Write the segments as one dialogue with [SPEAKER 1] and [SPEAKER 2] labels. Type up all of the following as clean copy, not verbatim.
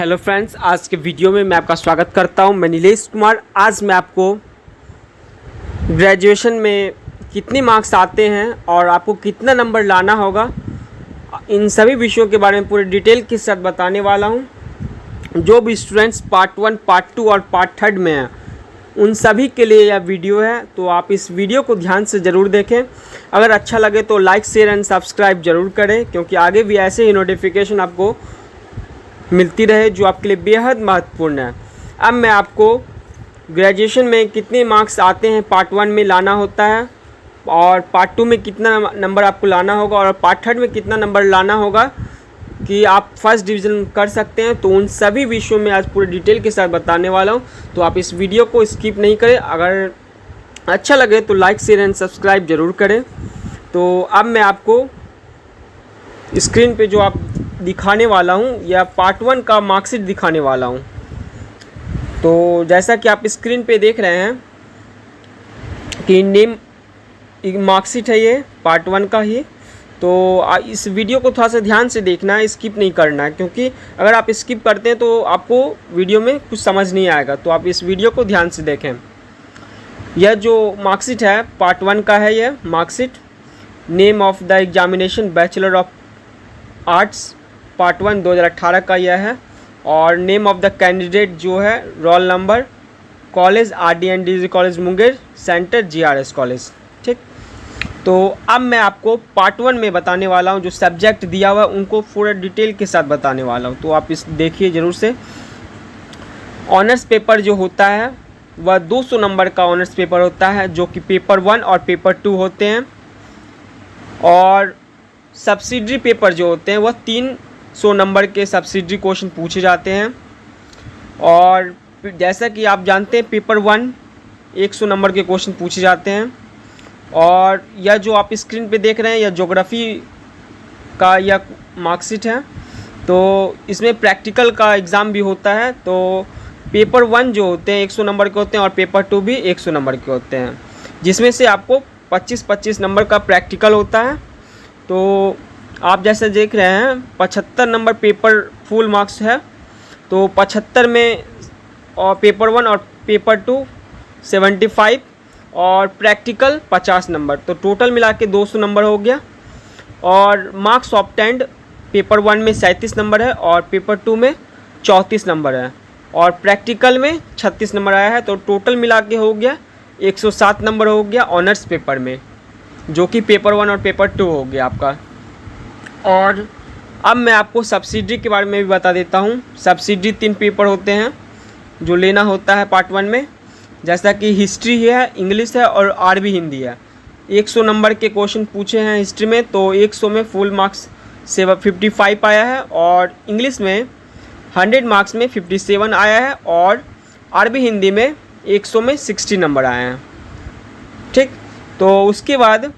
[SPEAKER 1] Hello friends, आज के video में मैं आपका स्वागत करता हूं। मैं नीलेश कुमार। आज मैं आपको ग्रेजुएशन में कितने मार्क्स आते हैं और आपको कितना नंबर लाना होगा, इन सभी विषयों के बारे में पूरे डिटेल के साथ बताने वाला हूं। जो भी स्टूडेंट्स पार्ट 1, पार्ट 2 और पार्ट 3 में हैं, उन सभी के लिए यह वीडियो है, तो आप इस वीडियो को ध्यान से ज़रूर देखें। अगर अच्छा लगे तो लाइक, शेयर एंड सब्सक्राइब ज़रूर करें, क्योंकि आगे भी ऐसे ही नोटिफिकेशन आपको मिलती रहे जो आपके लिए बेहद महत्वपूर्ण है। अब मैं आपको ग्रेजुएशन में कितने मार्क्स आते हैं पार्ट 1 में लाना होता है, और पार्ट 2 में कितना नंबर आपको लाना होगा, और पार्ट 3 में कितना नंबर लाना होगा कि आप फर्स्ट डिवीज़न कर सकते हैं, तो उन सभी विषयों में आज पूरे डिटेल के साथ बताने वाला हूं। तो आप इस वीडियो को स्किप नहीं करें। अगर अच्छा लगे तो लाइक, शेयर एंड सब्सक्राइब ज़रूर करें। तो अब मैं आपको स्क्रीन पे जो आप दिखाने वाला हूं, या पार्ट 1 का मार्कशीट दिखाने वाला हूं। तो जैसा कि आप स्क्रीन पे देख रहे हैं कि नेम मार्कशीट है, ये पार्ट 1 का ही। तो इस वीडियो को थोड़ा सा ध्यान से देखना है, स्किप नहीं करना है, क्योंकि अगर आप स्किप करते हैं तो आपको वीडियो में कुछ समझ नहीं आएगा। तो आप इस वीडियो को ध्यान से देखें। यह जो मार्कशीट है पार्ट 1 का है, यह marksheet. Name of the examination bachelor of arts part 1 2018 का यह है। और नेम ऑफ द कैंडिडेट जो है, role number, college RDNDG college Munger, centre GRS college. ठीक, तो अब मैं आपको पार्ट 1 में बताने वाला हूं। जो सब्जेक्ट दिया हुआ है उनको पूरा डिटेल के साथ बताने वाला हूं, तो आप इस देखिए ज़रूर से। ऑनर्स पेपर जो होता है वह 200 नंबर का ऑनर्स पेपर होता है, जो कि पेपर 1 और पेपर 2 होते हैं। और सब्सिडरी पेपर जो होते हैं वह 300 नंबर के सब्सिडरी क्वेश्चन पूछे जाते हैं। और जैसा कि आप जानते हैं पेपर 1 100 नंबर के क्वेश्चन पूछे जाते हैं। और यह जो आप स्क्रीन पे देख रहे हैं, यह ज्योग्राफी का यह मार्कशीट है। तो इसमें प्रैक्टिकल का एग्ज़ाम भी होता है। तो पेपर 1 जो होते हैं 100 नंबर के होते हैं, और पेपर 2 भी 100 नंबर के होते हैं, जिसमें से आपको 25-25 नंबर का प्रैक्टिकल होता है। तो आप जैसे देख रहे हैं 75 नंबर पेपर फुल मार्क्स है। तो 75 में और पेपर 1 और पेपर 2 75 और प्रैक्टिकल 50 नंबर, तो टोटल मिला के 200 नंबर हो गया। और मार्क्स ऑब्टेंड पेपर 1 में 37 नंबर है, और पेपर 2 में 34 नंबर है, और प्रैक्टिकल में 36 नंबर आया है। तो टोटल मिला के हो गया 107 नंबर हो गया ऑनर्स पेपर में, जो कि पेपर 1 और पेपर 2 हो गया आपका। और अब मैं आपको सब्सिडरी के बारे में भी बता देता हूँ। सब्सिडरी 3 पेपर होते हैं जो लेना होता है पार्ट 1 में, जैसा कि हिस्ट्री है, इंग्लिश है, और आरबी हिंदी है। 100 नंबर के क्वेश्चन पूछे हैं हिस्ट्री में, तो 100 में फुल मार्क्स 55 आया है, और इंग्लिश में 100 मार्क्स में 57 आया है, और आरबी हिंदी में 100 में 60 नंबर आए हैं। ठीक, तो उसके बाद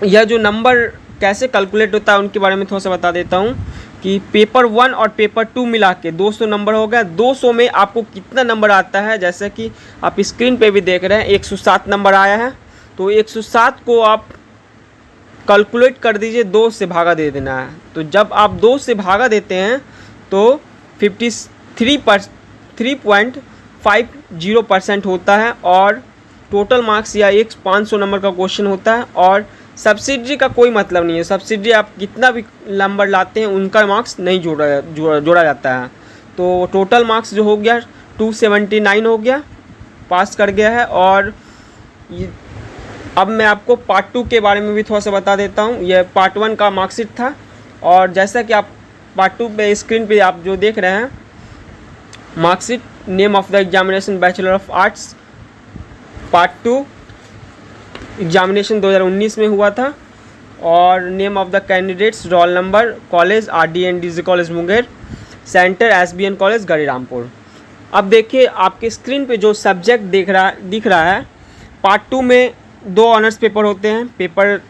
[SPEAKER 1] यह जो नंबर कैसे कैलकुलेट होता है उनके बारे में थोड़ा सा बता देता हूँ कि पेपर 1 और पेपर 2 मिला के 200 नंबर हो गया। 200 में आपको कितना नंबर आता है, जैसे कि आप स्क्रीन पे भी देख रहे हैं 107 नंबर आया है। तो 107 को आप कैलकुलेट कर दीजिए, 2 से भागा दे देना है। तो जब आप 2 से भागा देते हैं तो 3.50% होता है, और टोटल मार्क्स या 500 नंबर का क्वेश्चन होता है। और सब्सिडरी का कोई मतलब नहीं है, सब्सिडरी आप कितना भी नंबर लाते हैं उनका मार्क्स नहीं जोड़ा जाता है। तो टोटल मार्क्स जो हो गया 279 हो गया, पास कर गया है। और अब मैं आपको पार्ट 2 के बारे में भी थोड़ा सा बता देता हूँ। यह पार्ट 1 का मार्कशीट था, और जैसा कि आप पार्ट 2 पे स्क्रीन पे आप जो देख रहे हैं marksheet, name of the examination bachelor of arts part 2 examination 2019 में हुआ था। और name of the candidates, roll number, college RDNDG college Munger, centre SBN college Garhirampur. अब देखिए आपके स्क्रीन पे जो सब्जेक्ट दिख रहा है, पार्ट 2 में 2 ऑनर्स पेपर होते हैं, पेपर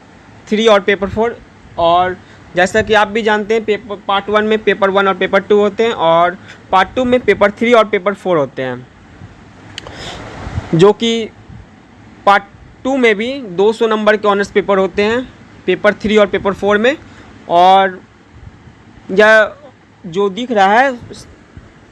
[SPEAKER 1] 3 और पेपर 4। और जैसा कि आप भी जानते हैं पार्ट 1 में पेपर 1 और पेपर 2 होते हैं, और पार्ट 2 में पेपर 3 और पेपर 4 होते हैं। जो कि पार्ट 2 में भी 200 नंबर के ऑनर्स पेपर होते हैं, पेपर 3 और पेपर 4 में। और यह जो दिख रहा है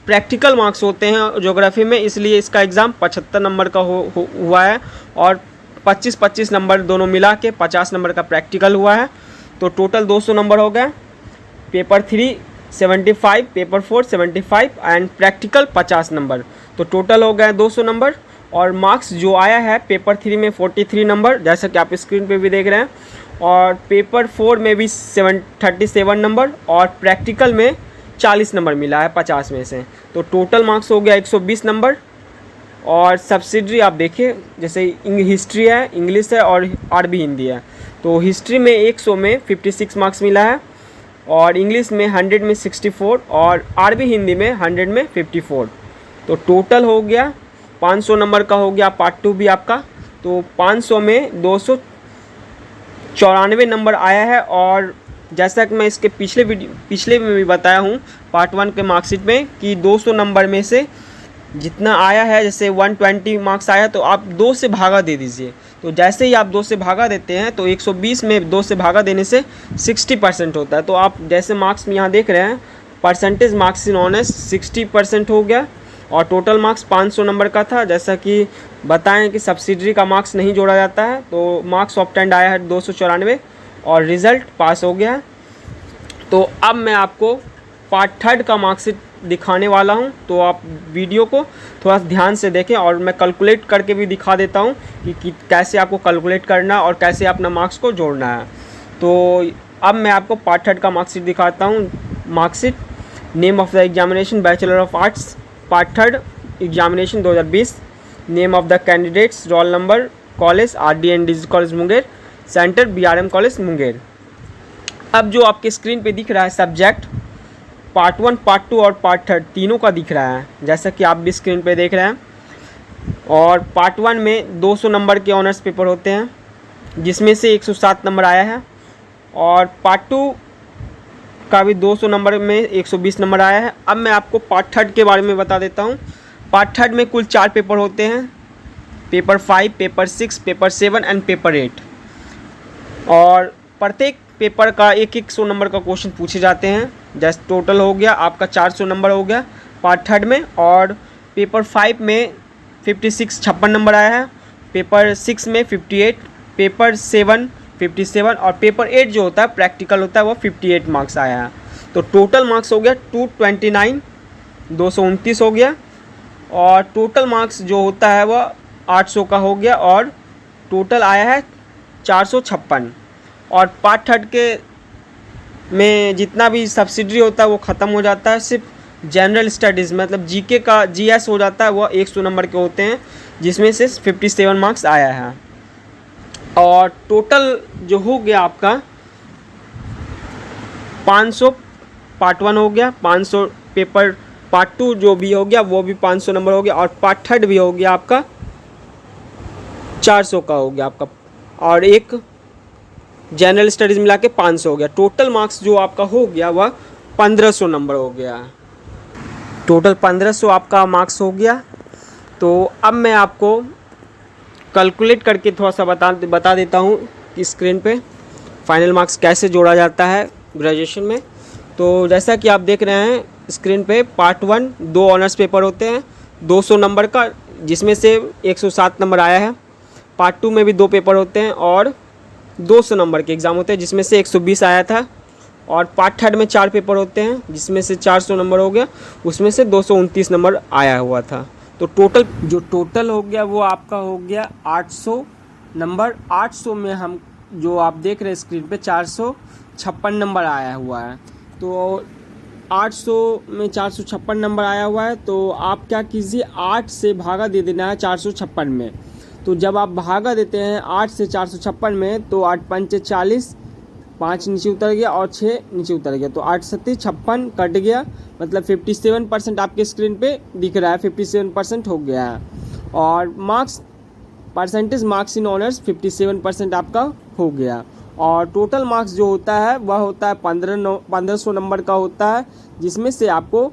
[SPEAKER 1] प्रैक्टिकल मार्क्स होते हैं ज्योग्राफी में, इसलिए इसका एग्ज़ाम 75 नंबर का हुआ है और 25-25 नंबर दोनों मिला के 50 नंबर का प्रैक्टिकल हुआ है। तो टोटल 200 नंबर हो गया। Paper 3 75, paper 4 75 and practical 50 number, तो टोटल हो गया 200 नंबर। और मार्क्स जो आया है पेपर 3 में 43 नंबर, जैसा कि आप स्क्रीन पे भी देख रहे हैं, और पेपर 4 में भी 37 नंबर और प्रैक्टिकल में 40 नंबर मिला है 50 में से। तो टोटल मार्क्स हो गया 120 नंबर। और सब्सिडरी आप देखिए, जैसे हिस्ट्री है, इंग्लिश है और अरबी हिंदी है। तो हिस्ट्री में 100 में 56 मार्क्स मिला है, और इंग्लिश में 100 में 64 और अरबी हिंदी में 100 में 54। तो टोटल हो गया 500 नंबर का हो गया पार्ट 2 भी आपका। तो 500 में 294 नंबर आया है। और जैसा कि मैं इसके पिछले में भी बताया हूँ पार्ट 1 के मार्कशीट में कि 200 नंबर में से जितना आया है, जैसे 120 मार्क्स आया तो आप 2 से भागा दे दीजिए। तो जैसे ही आप 2 से भागा देते हैं तो 120 में 2 से भागा देने से 60% होता है। तो आप जैसे मार्क्स में यहाँ देख रहे हैं, परसेंटेज मार्क्स इन ऑनर्स 60% हो गया। और टोटल मार्क्स 500 नंबर का था, जैसा कि बताएं कि सब्सिडरी का मार्क्स नहीं जोड़ा जाता है। तो मार्क्स ऑब्टेंड आया है 294 और रिज़ल्ट पास हो गया। तो अब मैं आपको पार्ट 3 का मार्क्सिट दिखाने वाला हूं, तो आप वीडियो को थोड़ा ध्यान से देखें और मैं कैलकुलेट करके भी दिखा देता हूं कि कैसे आपको कैलकुलेट करना और कैसे अपना मार्क्स को जोड़ना है। तो अब मैं आपको पार्ट 3 का मार्क्सिट दिखाता हूं। Marksheet, name of the examination bachelor of arts part 3 examination 2020, name of the candidates, roll number, college RDND college Munger, centre BRM college Munger. अब जो आपके स्क्रीन पे दिख रहा है सब्जेक्ट, पार्ट 1, पार्ट 2 और पार्ट 3 तीनों का दिख रहा है, जैसा कि आप भी स्क्रीन पे देख रहे हैं। और पार्ट 1 में 200 नंबर के ऑनर्स पेपर होते हैं, जिसमें से 107 नंबर आया है। और पार्ट 2 का भी 200 नंबर में 120 नंबर आया है। अब मैं आपको पार्ट 3 के बारे में बता देता हूँ। पार्ट 3 में कुल 4 पेपर होते हैं, paper 5, paper 6, paper 7 and paper 8। और प्रत्येक पेपर का 100 नंबर का क्वेश्चन पूछे जाते हैं। जैसे टोटल हो गया आपका 400 नंबर हो गया पार्ट 3 में। और पेपर 5 में 56 नंबर आया है, पेपर 6 में 58, पेपर 7 57 और पेपर 8 जो होता है प्रैक्टिकल होता है वो 58 मार्क्स आया है। तो टोटल मार्क्स हो गया 229, 229 हो गया। और टोटल मार्क्स जो होता है वह 800 का हो गया और टोटल आया है 456। और पार्ट 3 के में जितना भी सब्सिडरी होता है वो ख़त्म हो जाता है, सिर्फ जनरल स्टडीज़ मतलब जीके का GS हो जाता है, वह 100 नंबर के होते हैं, जिसमें से 57 मार्क्स आया है। और टोटल जो हो गया आपका 500 पार्ट 1 हो गया, 500 पेपर पार्ट 2 जो भी हो गया वो भी 500 नंबर हो गया, और पार्ट 3 भी हो गया आपका 400 का हो गया आपका, और एक जनरल स्टडीज़ मिला के 500 हो गया। टोटल मार्क्स जो आपका हो गया वह 1500 नंबर हो गया। टोटल 1500 आपका मार्क्स हो गया। तो अब मैं आपको कैलकुलेट करके थोड़ा सा बता देता हूँ कि स्क्रीन पे फाइनल मार्क्स कैसे जोड़ा जाता है ग्रेजुएशन में। तो जैसा कि आप देख रहे हैं स्क्रीन पे, पार्ट 1 2 ऑनर्स पेपर होते हैं 200 नंबर का, जिसमें से 107 नंबर आया है। पार्ट 2 में भी 2 पेपर होते हैं और 200 नंबर के एग्ज़ाम होते हैं, जिसमें से 120 आया था। और पार्ट 3 में 4 पेपर होते हैं, जिसमें से 400 नंबर हो गया, उसमें से 229 नंबर आया हुआ था। तो टोटल हो गया वो आपका हो गया 800 नंबर। 800 में हम जो आप देख रहे हैं स्क्रीन पे 456 नंबर आया हुआ है। तो 800 में 456 नंबर आया हुआ है, तो आप क्या कीजिए 8 से भागा दे देना है 456 में। तो जब आप भागा देते हैं 8 से 456 में, तो 8 पंचे 40, 5 नीचे उतर गया और 6 नीचे उतर गया, तो 8 सत्ती 56 कट गया, मतलब 57% आपके स्क्रीन पे दिख रहा है, 57% हो गया है। और marks percentage marks in honours 57% आपका हो गया। और टोटल मार्क्स जो होता है वह होता है 1500 नंबर का होता है, जिसमें से आपको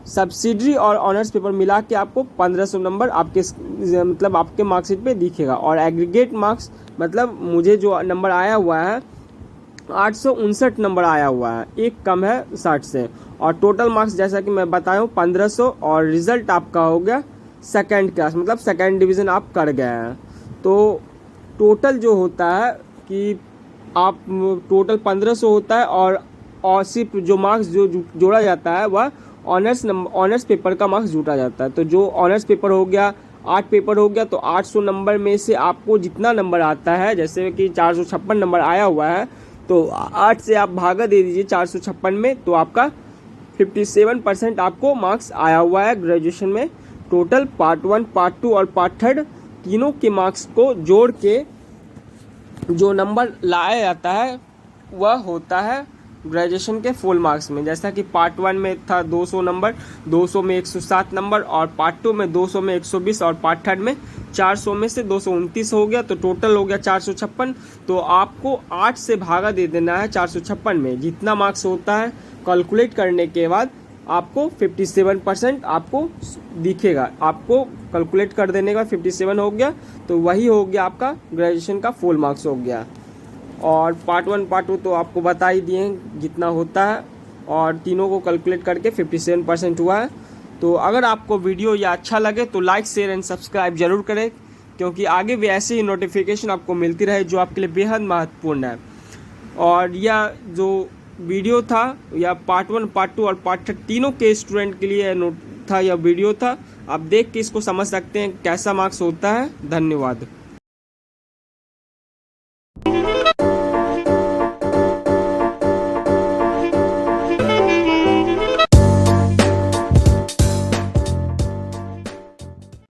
[SPEAKER 1] सब्सिडरी और ऑनर्स पेपर मिला के आपको 1500 नंबर आपके मतलब आपके मार्कशीट पे दिखेगा। और एग्रीगेट मार्क्स मतलब मुझे जो नंबर आया हुआ है 859 नंबर आया हुआ है, एक कम है 60 से। और टोटल मार्क्स जैसा कि मैं बताया हूँ 1500, और रिज़ल्ट आपका हो गया सेकंड क्लास, मतलब सेकंड डिवीज़न आप कर गए हैं। तो टोटल जो होता है कि आप टोटल 1500 होता है, और सिर्फ जो मार्क्स जो जोड़ा जाता है वह ऑनर्स पेपर का मार्क्स जोड़ा जाता है। तो जो ऑनर्स पेपर हो गया, 8 पेपर हो गया, तो 800 नंबर में से आपको जितना नंबर आता है, जैसे कि 456 नंबर आया हुआ है, तो 8 से आप भागा दे दीजिए 456 में, तो आपका 57% आपको मार्क्स आया हुआ है ग्रेजुएशन में। टोटल पार्ट 1, पार्ट 2 और पार्ट 3 तीनों के मार्क्स को जोड़ के जो नंबर लाया जाता है वह होता है ग्रेजुएशन के फुल मार्क्स में। जैसा कि पार्ट 1 में था 200 नंबर, 200 में 107 नंबर, और पार्ट 2 में 200 में 120, और पार्ट 3 में 400 में से 229 हो गया, तो टोटल हो गया 456। तो आपको 8 से भागा दे देना है 456 में, जितना मार्क्स होता है कैलकुलेट करने के बाद आपको 57% आपको दिखेगा। आपको कैलकुलेट कर देने का 57 हो गया, तो वही हो गया आपका ग्रेजुएशन का फुल मार्क्स हो गया। और पार्ट 1 पार्ट 2 तो आपको बता ही दिए जितना होता है, और तीनों को कैलकुलेट करके 57% हुआ है। तो अगर आपको वीडियो या अच्छा लगे तो लाइक, शेयर एंड सब्सक्राइब जरूर करें, क्योंकि आगे भी ऐसे ही नोटिफिकेशन आपको मिलती रहे जो आपके लिए बेहद महत्वपूर्ण है। और यह जो वीडियो था, या पार्ट 1 पार्ट 2 और पार्ट 3 तीनों के स्टूडेंट के लिए नोट था, यह वीडियो था। आप देख के इसको समझ सकते हैं कैसा मार्क्स होता है। धन्यवाद।